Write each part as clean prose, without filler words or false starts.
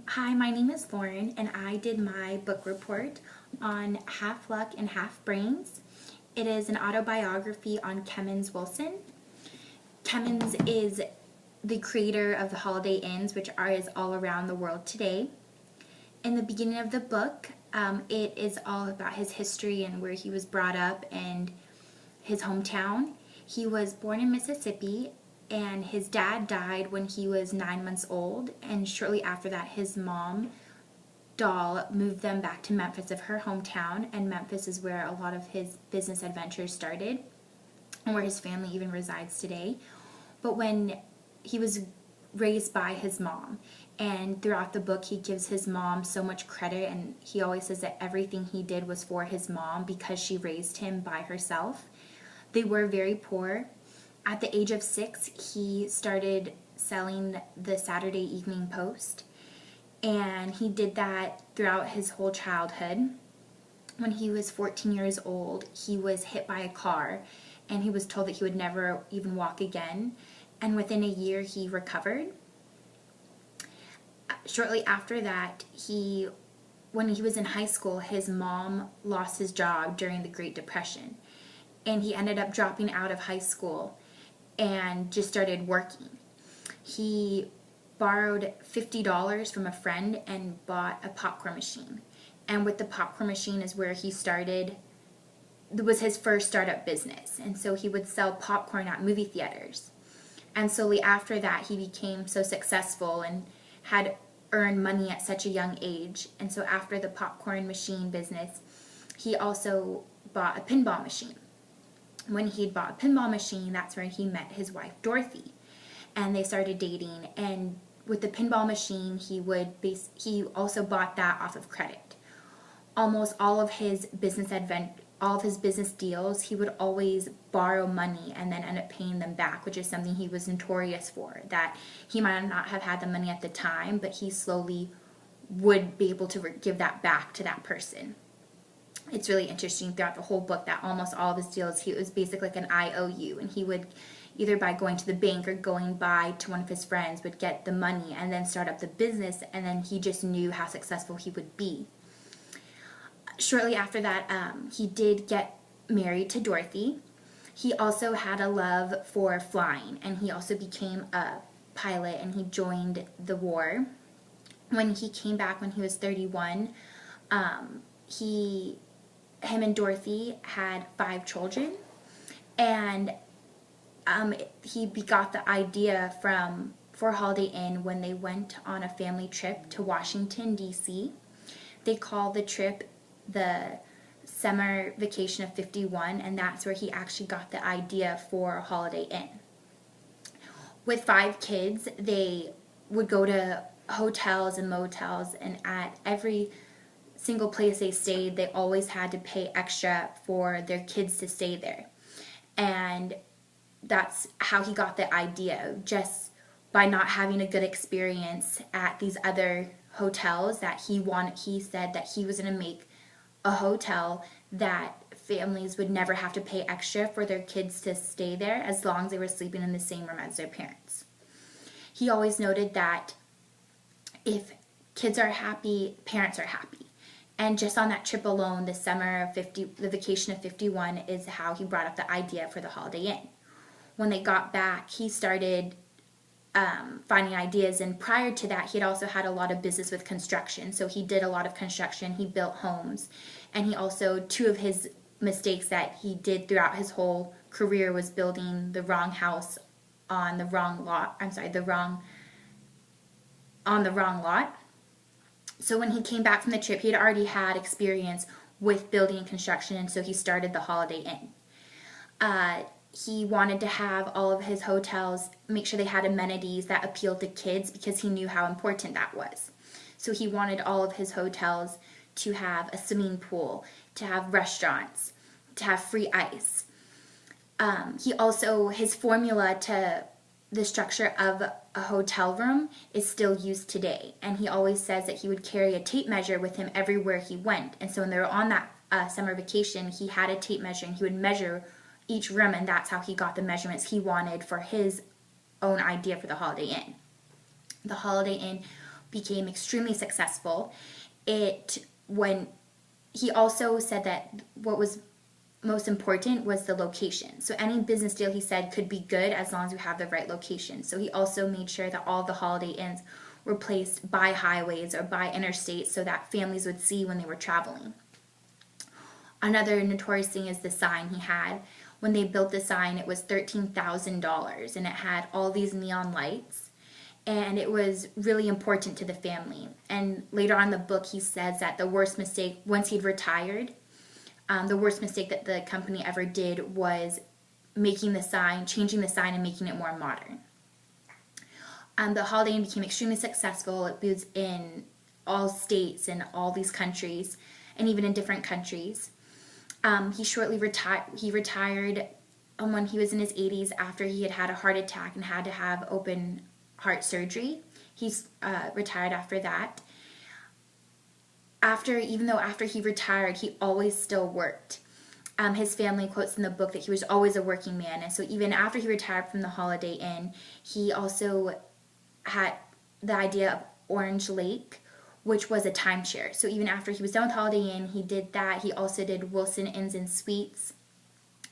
Hi, my name is Lauren, and I did my book report on Half Luck and Half Brains. It is an autobiography on Kemmons Wilson. Kemmons is the creator of the Holiday Inns, which is all around the world today. In the beginning of the book, it is all about his history and where he was brought up and his hometown. He was born in Mississippi, and his dad died when he was 9 months old, and shortly after that his mom, Doll, moved them back to Memphis, of her hometown, and Memphis is where a lot of his business adventures started and where his family even resides today. But when he was raised by his mom, and throughout the book he gives his mom so much credit, and he always says that everything he did was for his mom because she raised him by herself. They were very poor. At the age of 6, he started selling the Saturday Evening Post, and he did that throughout his whole childhood. When he was 14 years old, he was hit by a car, and he was told that he would never even walk again, and within a year he recovered. Shortly after that, when he was in high school, his mom lost his job during the Great Depression, and he ended up dropping out of high school and just started working. He borrowed $50 from a friend and bought a popcorn machine. And with the popcorn machine is where he started, it was his first startup business. And so he would sell popcorn at movie theaters. And slowly after that, he became so successful and had earned money at such a young age. And so after the popcorn machine business, he also bought a pinball machine. When he'd bought a pinball machine, that's where he met his wife Dorothy, and they started dating. And with the pinball machine, he also bought that off of credit. Almost all of his business deals, he would always borrow money and then end up paying them back, which is something he was notorious for. That he might not have had the money at the time, but he slowly would be able to give that back to that person. It's really interesting throughout the whole book that almost all of his deals, it was basically like an IOU, and he would either by going to the bank or going by to one of his friends would get the money and then start up the business, and then he just knew how successful he would be. Shortly after that, he did get married to Dorothy. He also had a love for flying, and he also became a pilot, and he joined the war. When he came back when he was 31, him and Dorothy had 5 children, and he got the idea for Holiday Inn when they went on a family trip to Washington, D.C. They called the trip the Summer Vacation of 51, and that's where he actually got the idea for Holiday Inn. With 5 kids, they would go to hotels and motels, and at every single place they stayed, they always had to pay extra for their kids to stay there. And that's how he got the idea, just by not having a good experience at these other hotels that he said that he was going to make a hotel that families would never have to pay extra for their kids to stay there as long as they were sleeping in the same room as their parents. He always noted that if kids are happy, parents are happy. And just on that trip alone, the Vacation of 51 is how he brought up the idea for the Holiday Inn. When they got back, he started finding ideas, and prior to that, he had also had a lot of business with construction. So he did a lot of construction, he built homes, and he also, 2 of his mistakes that he did throughout his whole career was building the wrong house on the wrong lot. On the wrong lot. So when he came back from the trip, he had already had experience with building and construction, and so he started the Holiday Inn. He wanted to have all of his hotels, make sure they had amenities that appealed to kids because he knew how important that was. So he wanted all of his hotels to have a swimming pool, to have restaurants, to have free ice. His formula to the structure of a hotel room is still used today, and he always says that he would carry a tape measure with him everywhere he went. And so when they were on that summer vacation, he had a tape measure, and he would measure each room, and that's how he got the measurements he wanted for his own idea for the Holiday Inn. The Holiday Inn became extremely successful. When he also said that what was most important was the location. So any business deal, he said, could be good as long as you have the right location. So he also made sure that all the Holiday Inns were placed by highways or by interstates so that families would see when they were traveling. Another notorious thing is the sign he had. When they built the sign, it was $13,000 and it had all these neon lights. And it was really important to the family. And later on in the book, he says that the worst mistake, once he'd retired, the worst mistake that the company ever did was changing the sign and making it more modern. The Holiday Inn became extremely successful. It was in all states and all these countries, and even in different countries. He shortly retired when he was in his 80s after he had had a heart attack and had to have open heart surgery. He's retired after that. Even though after he retired, he always still worked. His family quotes in the book that he was always a working man, and so even after he retired from the Holiday Inn, he also had the idea of Orange Lake, which was a timeshare. So even after he was done with Holiday Inn, he did that. He also did Wilson Inns and Suites.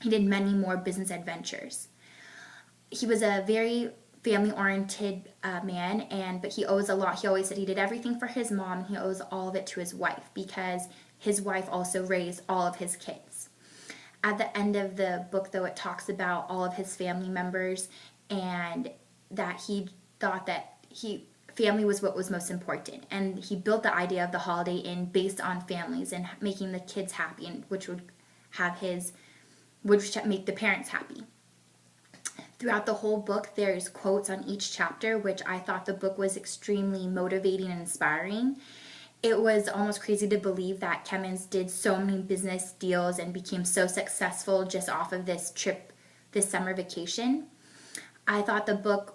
He did many more business adventures. He was a very family-oriented man, but he owes a lot. He always said he did everything for his mom, and he owes all of it to his wife because his wife also raised all of his kids. At the end of the book, though, it talks about all of his family members and that he thought that family was what was most important, and he built the idea of the Holiday Inn based on families and making the kids happy, and which would make the parents happy. Throughout the whole book, there's quotes on each chapter, which I thought the book was extremely motivating and inspiring. It was almost crazy to believe that Kemmons did so many business deals and became so successful just off of this trip, this summer vacation. I thought the book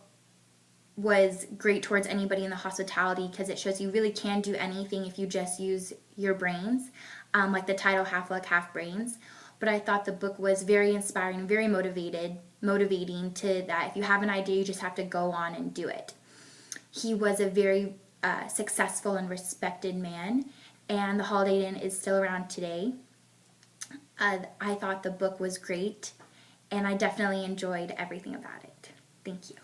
was great towards anybody in the hospitality because it shows you really can do anything if you just use your brains, like the title, Half Luck, Half Brains. But I thought the book was very inspiring and very motivating to that if you have an idea, you just have to go on and do it. He was a very successful and respected man, and the Holiday Inn is still around today. I thought the book was great, and I definitely enjoyed everything about it. Thank you.